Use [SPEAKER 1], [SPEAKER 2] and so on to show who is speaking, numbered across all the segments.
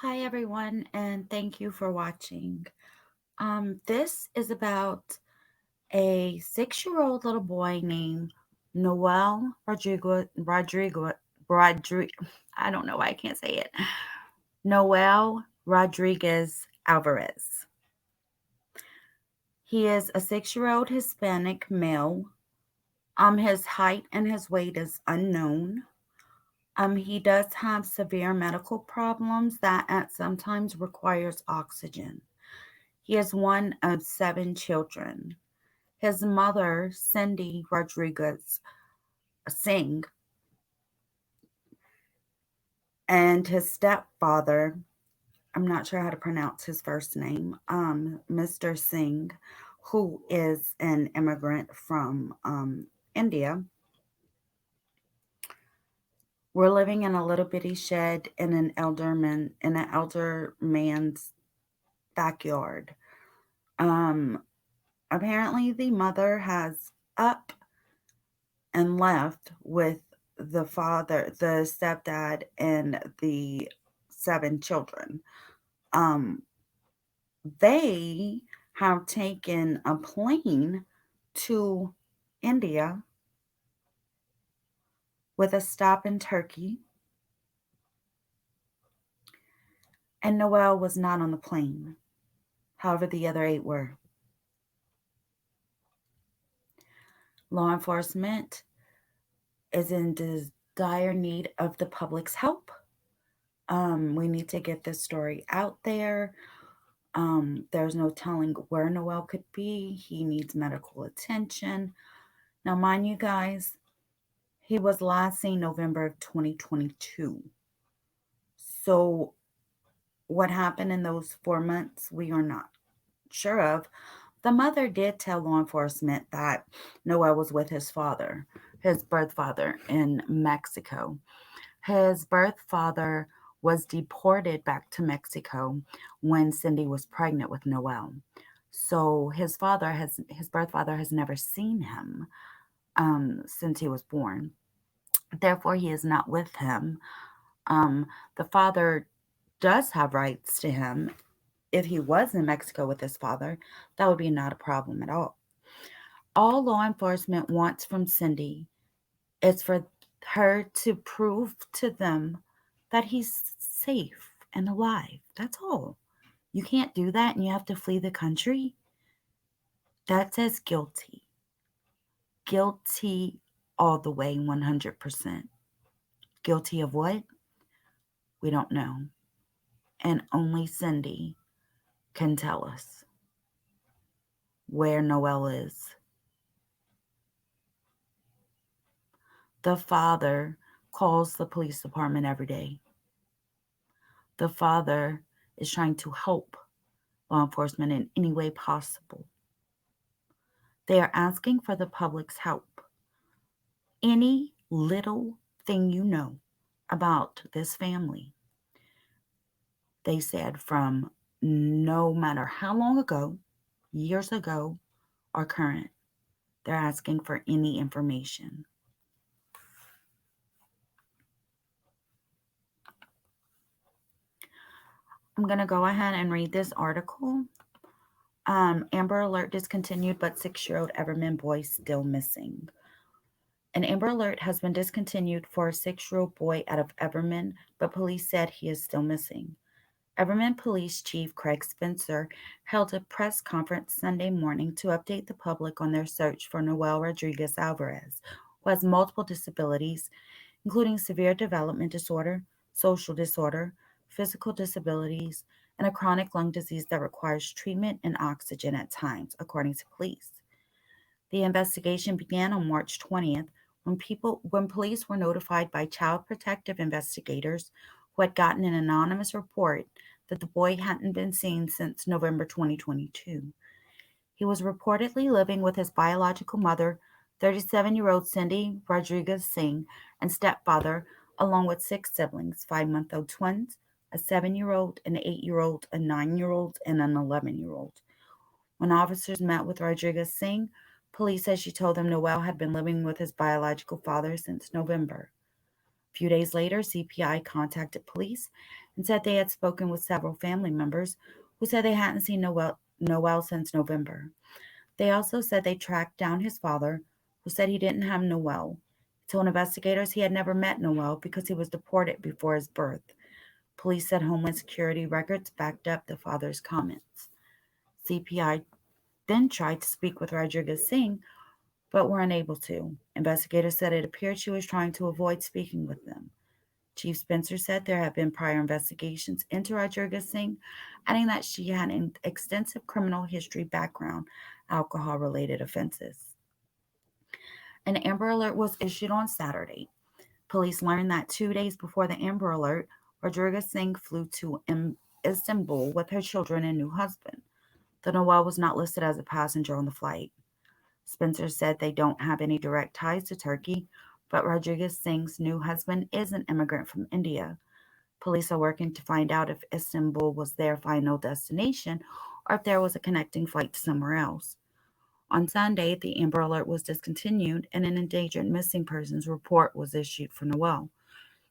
[SPEAKER 1] Hi everyone, and thank you for watching. This is about a 6-year-old little boy named Noel Rodriguez. I don't know why I can't say it. Noel Rodriguez Alvarez. He is a 6-year-old Hispanic male. His height and his weight is unknown. He does have severe medical problems that at sometimes requires oxygen. He is one of 7 children. His mother, Cindy Rodriguez Singh, and his stepfather, I'm not sure how to pronounce his first name, Mr. Singh, who is an immigrant from India, were living in a little bitty shed in an elder man's backyard. Um, Apparently, the mother has up and left with the father, the stepdad, and the 7 children. Um, they have taken a plane to India with a stop in Turkey, and Noel was not on the plane. However, the other 8 were. Law enforcement is in dire need of the public's help. We need to get this story out there. There's no telling where Noel could be. He needs medical attention. Now, mind you guys, he was last seen November of 2022. So, what happened in those 4 months, we are not sure of. The mother did tell law enforcement that Noel was with his father, his birth father, in Mexico. His birth father was deported back to Mexico when Cindy was pregnant with Noel. So his birth father has never seen him since he was born. Therefore, he is not with him. The father does have rights to him. If he was in Mexico with his father, that would be not a problem at all. All law enforcement wants from Cindy is for her to prove to them that he's safe and alive. That's all. You can't do that and you have to flee the country. That says guilty. Guilty all the way, 100%. Guilty of what? We don't know. And only Cindy can tell us where Noel is. The father calls the police department every day. The father is trying to help law enforcement in any way possible. They are asking for the public's help. Any little thing you know about this family, they said from no matter how long ago, years ago, or current, they're asking for any information. I'm going to go ahead and read this article. Amber Alert discontinued, but 6-year-old Everman boy still missing. An Amber Alert has been discontinued for a 6-year-old boy out of Everman, but police said he is still missing. Everman Police Chief Craig Spencer held a press conference Sunday morning to update the public on their search for Noel Rodriguez Alvarez, who has multiple disabilities, including severe development disorder, social disorder, physical disabilities, and a chronic lung disease that requires treatment and oxygen at times, according to police. The investigation began on March 20th when police were notified by child protective investigators who had gotten an anonymous report that the boy hadn't been seen since November 2022. He was reportedly living with his biological mother, 37-year-old Cindy Rodriguez Singh, and stepfather, along with 6 siblings, 5-month-old twins, a 7-year-old, an 8-year-old, a 9-year-old, and an 11-year-old. When officers met with Rodriguez Singh, police said she told them Noel had been living with his biological father since November. A few days later, CPI contacted police and said they had spoken with several family members who said they hadn't seen Noel since November. They also said they tracked down his father, who said he didn't have Noel. He told investigators he had never met Noel because he was deported before his birth. Police said Homeland Security records backed up the father's comments. CPI then tried to speak with Rodriguez Singh, but were unable to. Investigators said it appeared she was trying to avoid speaking with them. Chief Spencer said there had been prior investigations into Rodriguez Singh, adding that she had an extensive criminal history background, alcohol related offenses. An Amber Alert was issued on Saturday. Police learned that 2 days before the Amber Alert, Rodriguez Singh flew to Istanbul with her children and new husband. The Noel was not listed as a passenger on the flight. Spencer said they don't have any direct ties to Turkey, but Rodriguez Singh's new husband is an immigrant from India. Police are working to find out if Istanbul was their final destination or if there was a connecting flight to somewhere else. On Sunday, the Amber Alert was discontinued and an endangered missing persons report was issued for Noel.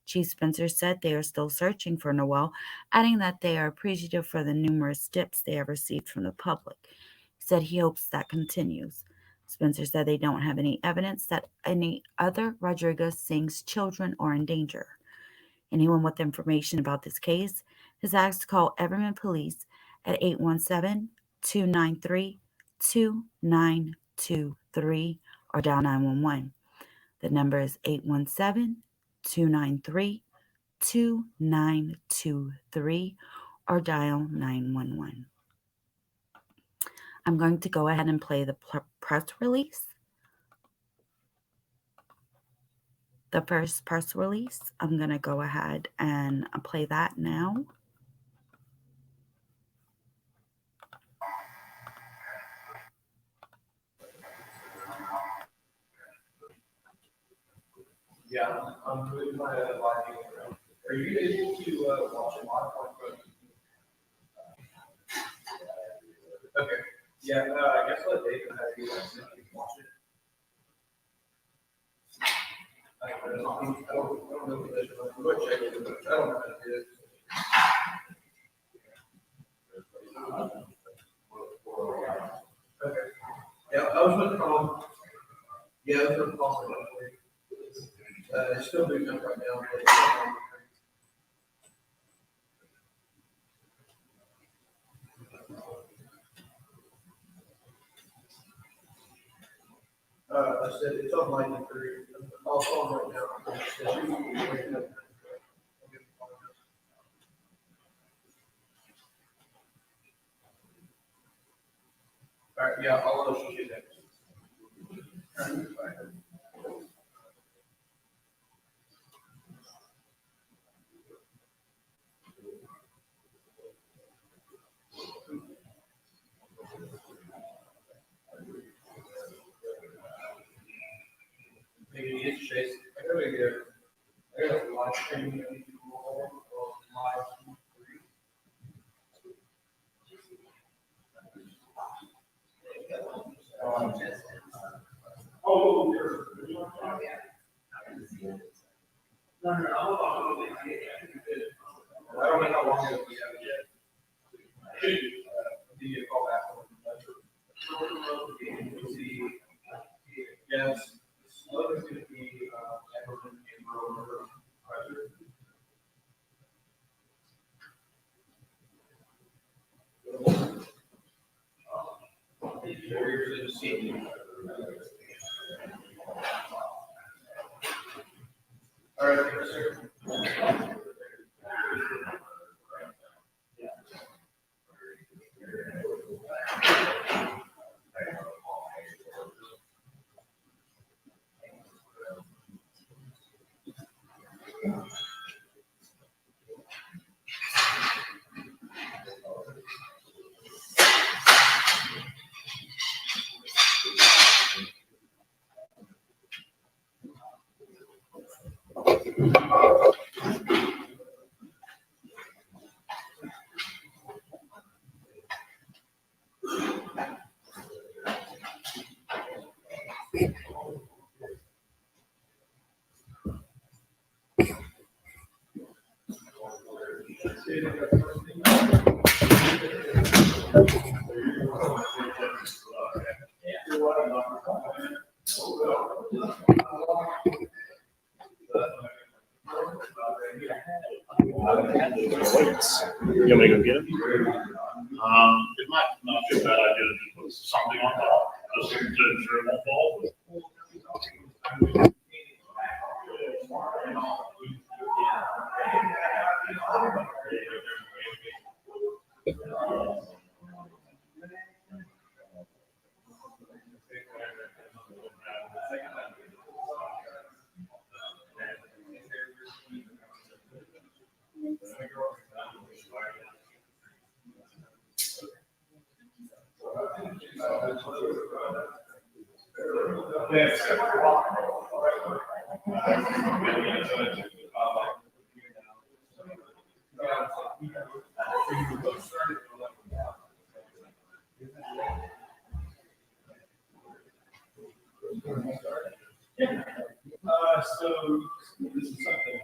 [SPEAKER 1] Chief Spencer said they are still searching for Noel, adding that they are appreciative for the numerous tips they have received from the public. He said he hopes that continues. Spencer said they don't have any evidence that any other Rodriguez Singh's children are in danger. Anyone with information about this case is asked to call Everman Police at 817 293 2923 or dial 911. The number is 817 293 2923 or dial 911. I'm going to go ahead and play the press release. The first press release, I'm going to go ahead and play that now.
[SPEAKER 2] Yeah, I'm doing my live program. Are you able to watch it live on phone? Okay. Yeah, I guess let David have you watch it. I don't know what it is. I'm going to check it, but I don't know how to do it. Okay. Yeah, I was with Yeah, I was with it's still doing that right now. I said it's on line three. I'll call him right now. All right, yeah, I'll let you next. Maybe it's Chase. I gotta live stream live. Oh, no, no, I don't know how long it'll be out yet. Give you a call back. Yes. Slow is going to be Everton and Rover. Warriors in the sea. All right, sir.
[SPEAKER 3] Weights. You want me to go get them?
[SPEAKER 2] It might not be a bad idea to just put something on top, just to ensure it won't fall. So this is something.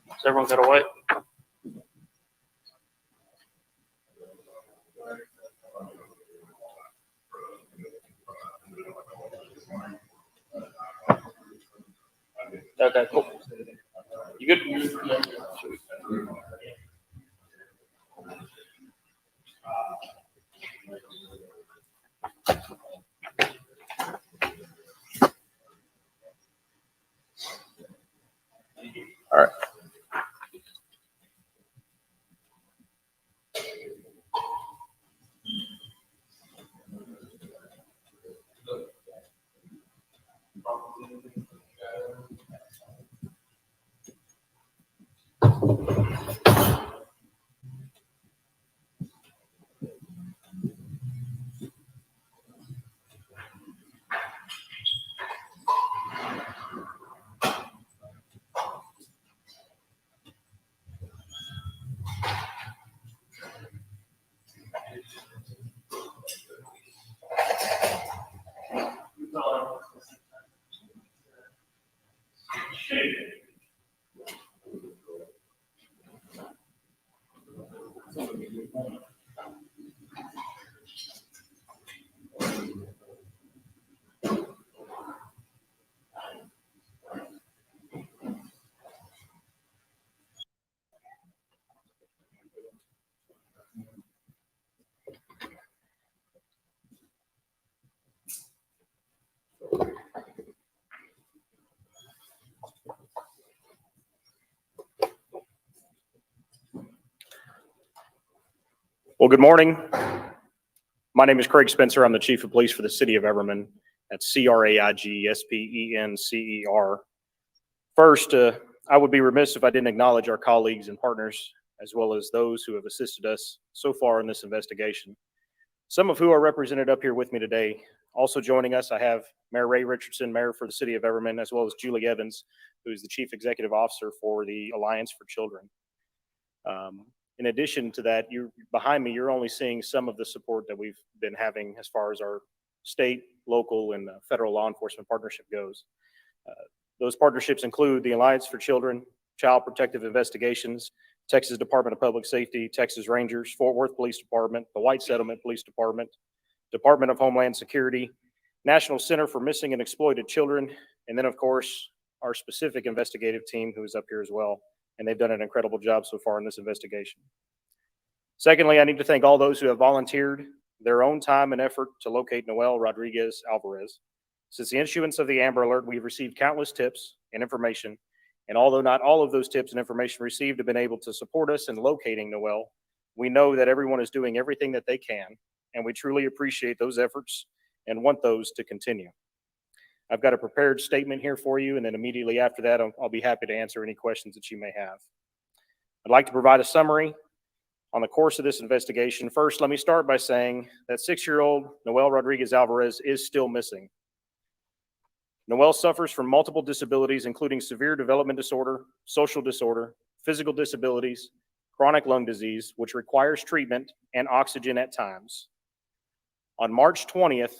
[SPEAKER 3] Has everyone got a weight? Okay, cool. You good? All right. Well, good morning. My name is Craig Spencer. I'm the Chief of Police for the City of Everman. That's CRAIGSPENCER. First, I would be remiss if I didn't acknowledge our colleagues and partners, as well as those who have assisted us so far in this investigation, some of who are represented up here with me today. Also joining us, I have Mayor Ray Richardson, Mayor for the City of Everman, as well as Julie Evans, who is the Chief Executive Officer for the Alliance for Children. In addition to that, behind me, you're only seeing some of the support that we've been having as far as our state, local, and federal law enforcement partnership goes. Those partnerships include the Alliance for Children, Child Protective Investigations, Texas Department of Public Safety, Texas Rangers, Fort Worth Police Department, the White Settlement Police Department, Department of Homeland Security, National Center for Missing and Exploited Children, and then, of course, our specific investigative team who is up here as well. And they've done an incredible job so far in this investigation. Secondly, I need to thank all those who have volunteered their own time and effort to locate Noel Rodriguez Alvarez. Since the issuance of the Amber Alert, we've received countless tips and information, and although not all of those tips and information received have been able to support us in locating Noel, we know that everyone is doing everything that they can, and we truly appreciate those efforts and want those to continue. I've got a prepared statement here for you, and then immediately after that, I'll be happy to answer any questions that you may have. I'd like to provide a summary on the course of this investigation. First, let me start by saying that 6-year-old Noel Rodriguez Alvarez is still missing. Noel suffers from multiple disabilities, including severe development disorder, social disorder, physical disabilities, chronic lung disease, which requires treatment and oxygen at times. On March 20th,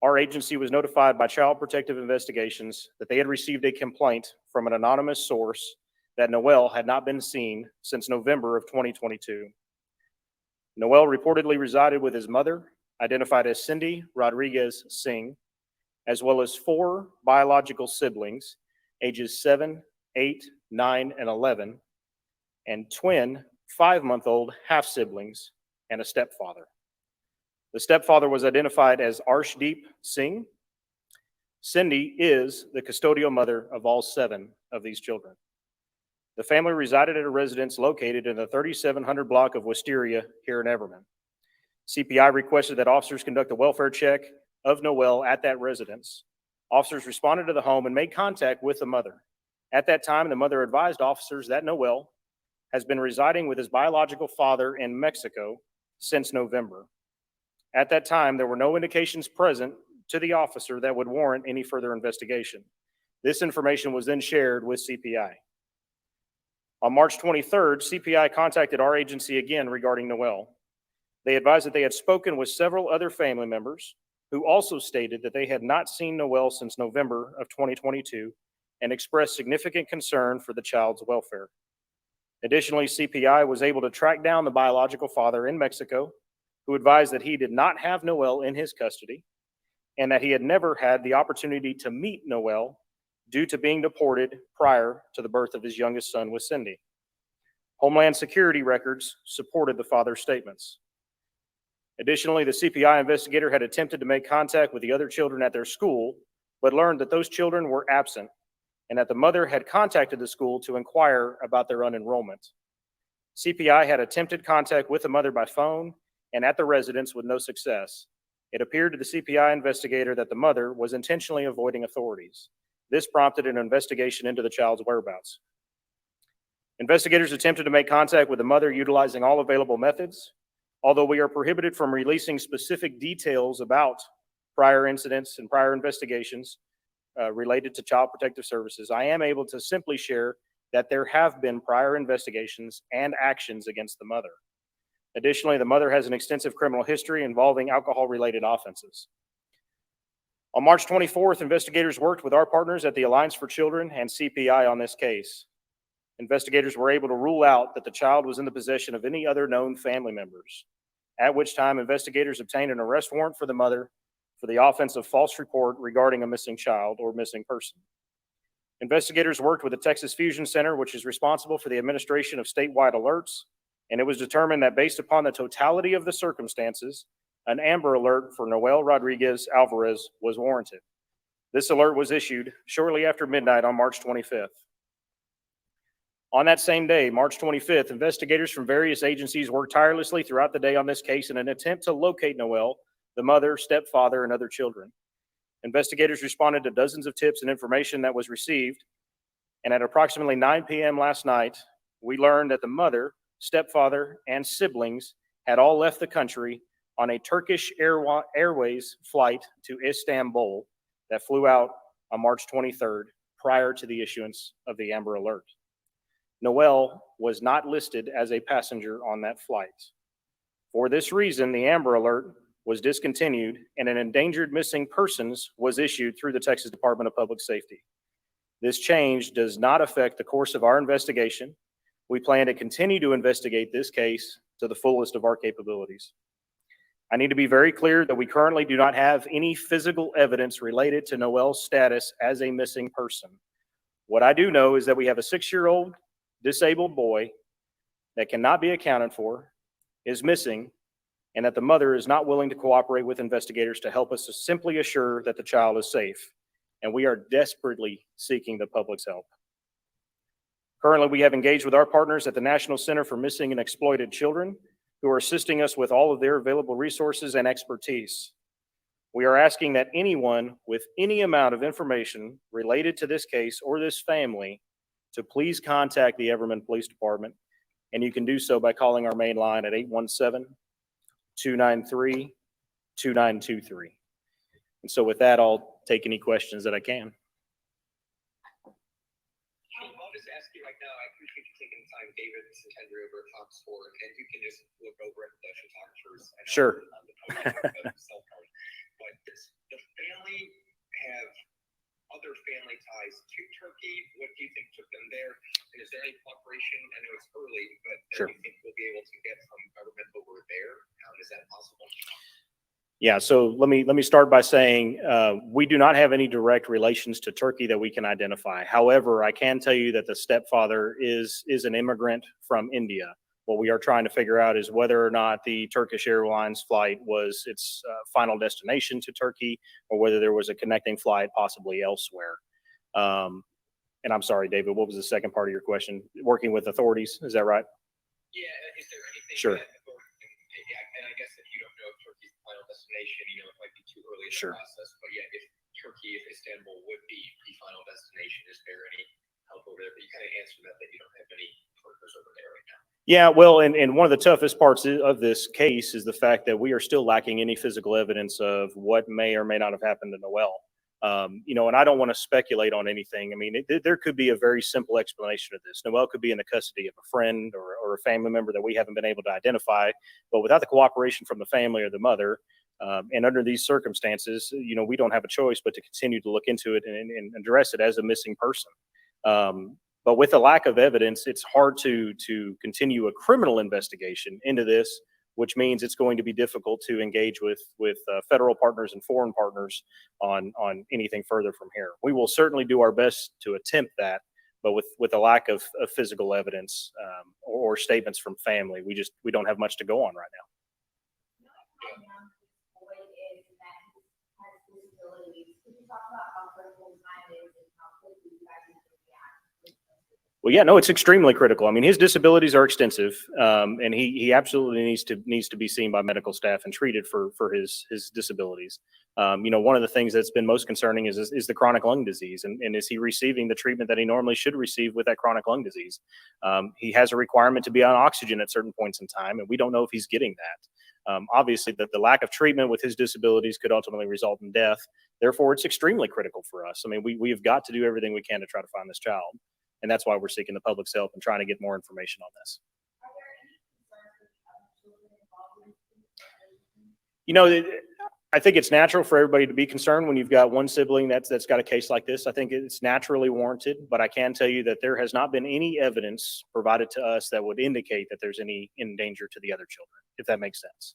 [SPEAKER 3] our agency was notified by Child Protective Investigations that they had received a complaint from an anonymous source that Noel had not been seen since November of 2022. Noel reportedly resided with his mother, identified as Cindy Rodriguez Singh, as well as 4 biological siblings, ages 7, 8, 9, and 11, and twin 5-month-old half-siblings, and a stepfather. The stepfather was identified as Arshdeep Singh. Cindy is the custodial mother of all 7 of these children. The family resided at a residence located in the 3700 block of Wisteria here in Everman. CPI requested that officers conduct a welfare check of Noel at that residence. Officers responded to the home and made contact with the mother. At that time, the mother advised officers that Noel has been residing with his biological father in Mexico since November. At that time, there were no indications present to the officer that would warrant any further investigation. This information was then shared with CPI. On March 23rd, CPI contacted our agency again regarding Noel. They advised that they had spoken with several other family members who also stated that they had not seen Noel since November of 2022 and expressed significant concern for the child's welfare. Additionally, CPI was able to track down the biological father in Mexico, who advised that he did not have Noel in his custody and that he had never had the opportunity to meet Noel due to being deported prior to the birth of his youngest son with Cindy. Homeland Security records supported the father's statements. Additionally, the CPI investigator had attempted to make contact with the other children at their school, but learned that those children were absent and that the mother had contacted the school to inquire about their unenrollment. CPI had attempted contact with the mother by phone and at the residence with no success. It appeared to the CPI investigator that the mother was intentionally avoiding authorities. This prompted an investigation into the child's whereabouts. Investigators attempted to make contact with the mother utilizing all available methods. Although we are prohibited from releasing specific details about prior incidents and prior investigations related to Child Protective Services, I am able to simply share that there have been prior investigations and actions against the mother. Additionally, the mother has an extensive criminal history involving alcohol-related offenses. On March 24th, investigators worked with our partners at the Alliance for Children and CPI on this case. Investigators were able to rule out that the child was in the possession of any other known family members, at which time investigators obtained an arrest warrant for the mother for the offense of false report regarding a missing child or missing person. Investigators worked with the Texas Fusion Center, which is responsible for the administration of statewide alerts, and it was determined that based upon the totality of the circumstances, an Amber Alert for Noel Rodriguez Alvarez was warranted. This alert was issued shortly after midnight on March 25th. On that same day, March 25th, investigators from various agencies worked tirelessly throughout the day on this case in an attempt to locate Noel, the mother, stepfather, and other children. Investigators responded to dozens of tips and information that was received, and at approximately 9 p.m. last night, we learned that the mother, stepfather, and siblings had all left the country on a Turkish Airways flight to Istanbul that flew out on March 23rd prior to the issuance of the Amber Alert. Noel was not listed as a passenger on that flight. For this reason, the Amber Alert was discontinued and an endangered missing persons was issued through the Texas Department of Public Safety. This change does not affect the course of our investigation. We plan to continue to investigate this case to the fullest of our capabilities. I need to be very clear that we currently do not have any physical evidence related to Noel's status as a missing person. What I do know is that we have a 6-year-old disabled boy that cannot be accounted for, is missing, and that the mother is not willing to cooperate with investigators to help us to simply assure that the child is safe. And we are desperately seeking the public's help. Currently, we have engaged with our partners at the National Center for Missing and Exploited Children, who are assisting us with all of their available resources and expertise. We are asking that anyone with any amount of information related to this case or this family to please contact the Everman Police Department, and you can do so by calling our main line at 817-293-2923. And so with that, I'll take any questions that I can.
[SPEAKER 4] I'll just ask you right now, I appreciate you taking the time, David, this is Henry over at Fox 4, and you can just look over at the photographers.
[SPEAKER 3] Sure.
[SPEAKER 4] On the podium, cell phone. But does the family have other family ties to Turkey? What do you think took them there? And is there any cooperation? I know it's early, but
[SPEAKER 3] Sure.
[SPEAKER 4] do you think we'll be able to get from government over there? Is that possible?
[SPEAKER 3] Yeah, so let me start by saying we do not have any direct relations to Turkey that we can identify. However, I can tell you that the stepfather is an immigrant from India. What we are trying to figure out is whether or not the Turkish Airlines flight was its final destination to Turkey, or whether there was a connecting flight possibly elsewhere. And I'm sorry, David, what was the second part of your question? Working with authorities, is that right?
[SPEAKER 4] Yeah, is there anything
[SPEAKER 3] Sure.
[SPEAKER 4] that, and I guess if you don't know if Turkey's the final destination, it might be too early in the
[SPEAKER 3] Sure.
[SPEAKER 4] process, but yeah, if Turkey, if Istanbul would be the final destination, is there any help over there? But you kind of answered that you don't have any partners over there right now.
[SPEAKER 3] Yeah, well, and one of the toughest parts of this case is the fact that we are still lacking any physical evidence of what may or may not have happened to Noel. And I don't want to speculate on anything. I mean, there could be a very simple explanation of this. Noel could be in the custody of a friend or a family member that we haven't been able to identify, but without the cooperation from the family or the mother, and under these circumstances, we don't have a choice but to continue to look into it and address it as a missing person. But with a lack of evidence, it's hard to continue a criminal investigation into this, which means it's going to be difficult to engage with federal partners and foreign partners on anything further from here. We will certainly do our best to attempt that, but with a lack of physical evidence or statements from family, we don't have much to go on right now. Well, yeah, no, it's extremely critical. I mean, his disabilities are extensive, and he absolutely needs to be seen by medical staff and treated for his disabilities. One of the things that's been most concerning is the chronic lung disease, and is he receiving the treatment that he normally should receive with that chronic lung disease? He has a requirement to be on oxygen at certain points in time, and we don't know if he's getting that. Obviously, the lack of treatment with his disabilities could ultimately result in death. Therefore, it's extremely critical for us. I mean, we have got to do everything we can to try to find this child. And that's why we're seeking the public's help and trying to get more information on this. I think it's natural for everybody to be concerned when you've got one sibling that's got a case like this. I think it's naturally warranted, but I can tell you that there has not been any evidence provided to us that would indicate that there's any danger to the other children, if that makes sense.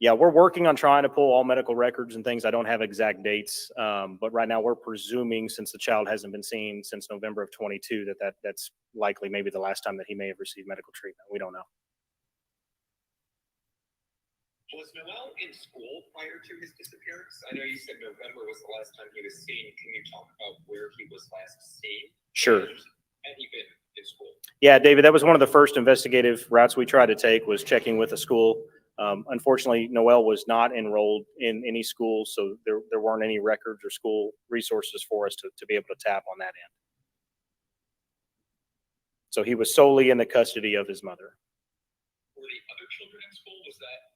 [SPEAKER 3] Yeah, we're working on trying to pull all medical records and things. I don't have exact dates, but right now we're presuming, since the child hasn't been seen since November of 22, that's likely maybe the last time that he may have received medical treatment. We don't know.
[SPEAKER 4] Was Noel in school prior to his disappearance? I know you said November was the last time he was seen. Can you talk about where he was last seen?
[SPEAKER 3] Sure.
[SPEAKER 4] Had he been in school?
[SPEAKER 3] Yeah, David, that was one of the first investigative routes we tried to take, was checking with the school. Unfortunately, Noel was not enrolled in any school, so there weren't any records or school resources for us to be able to tap on that end. So he was solely in the custody of his mother.
[SPEAKER 4] Were the other children in school? Was that,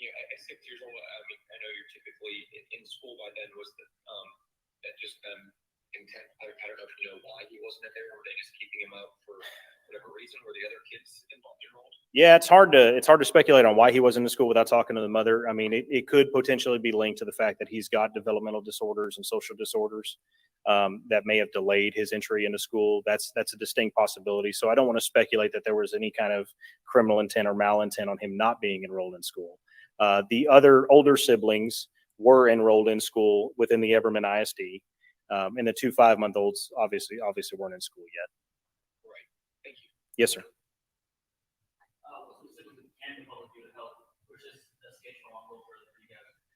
[SPEAKER 4] at 6 years old, I know you're typically in school by then. Was that just them intent? I don't know if you know why he wasn't there. Were they just keeping him out for whatever reason? Were the other kids enrolled?
[SPEAKER 3] Yeah, it's hard to speculate on why he wasn't in school without talking to the mother. I mean, it could potentially be linked to the fact that he's got developmental disorders and social disorders that may have delayed his entry into school. That's a distinct possibility. So I don't want to speculate that there was any kind of criminal intent or malintent on him not being enrolled in school. The other older siblings were enrolled in school within the Everman ISD, and the 2 5-month-olds obviously weren't in school yet.
[SPEAKER 4] Right. Thank you.
[SPEAKER 3] Yes, sir.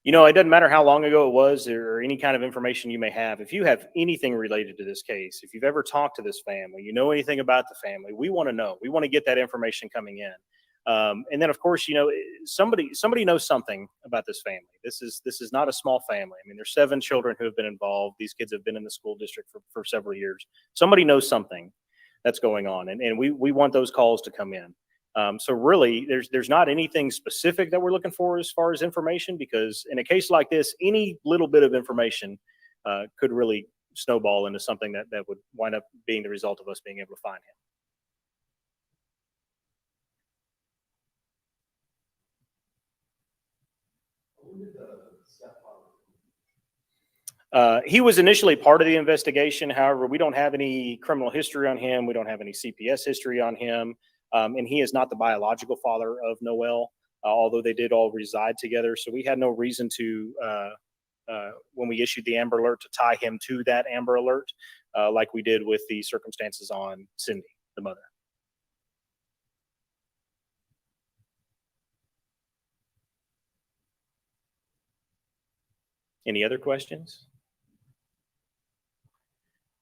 [SPEAKER 3] You know, it doesn't matter how long ago it was or any kind of information you may have. If you have anything related to this case, if you've ever talked to this family, you know anything about the family, we want to know. We want to get that information coming in. And then, of course, you know, somebody knows something about this family. This is not a small family. I mean, there's 7 children who have been involved. These kids have been in the school district for several years. Somebody knows something that's going on, and we want those calls to come in. So really, there's not anything specific that we're looking for as far as information, because in a case like this, any little bit of information could really snowball into something that would wind up being the result of us being able to find him. He was initially part of the investigation. However, we don't have any criminal history on him. We don't have any CPS history on him. And he is not the biological father of Noel, although they did all reside together. So we had no reason to, when we issued the Amber Alert, to tie him to that Amber Alert, like we did with the circumstances on Cindy, the mother. Any other questions?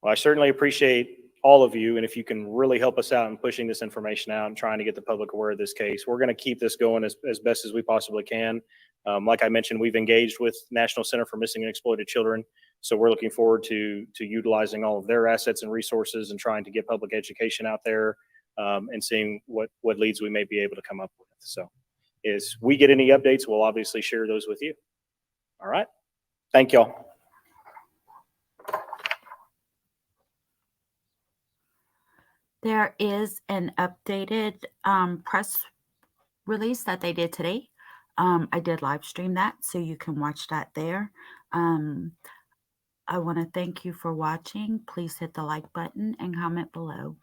[SPEAKER 3] Well, I certainly appreciate all of you, and if you can really help us out in pushing this information out and trying to get the public aware of this case, we're going to keep this going as best as we possibly can. Like I mentioned, we've engaged with National Center for Missing and Exploited Children, so we're looking forward to utilizing all of their assets and resources and trying to get public education out there, and seeing what leads we may be able to come up with. So as we get any updates, we'll obviously share those with you. All right. Thank y'all.
[SPEAKER 1] There is an updated press release that they did today. I did live stream that, so you can watch that there. I want to thank you for watching. Please hit the like button and comment below.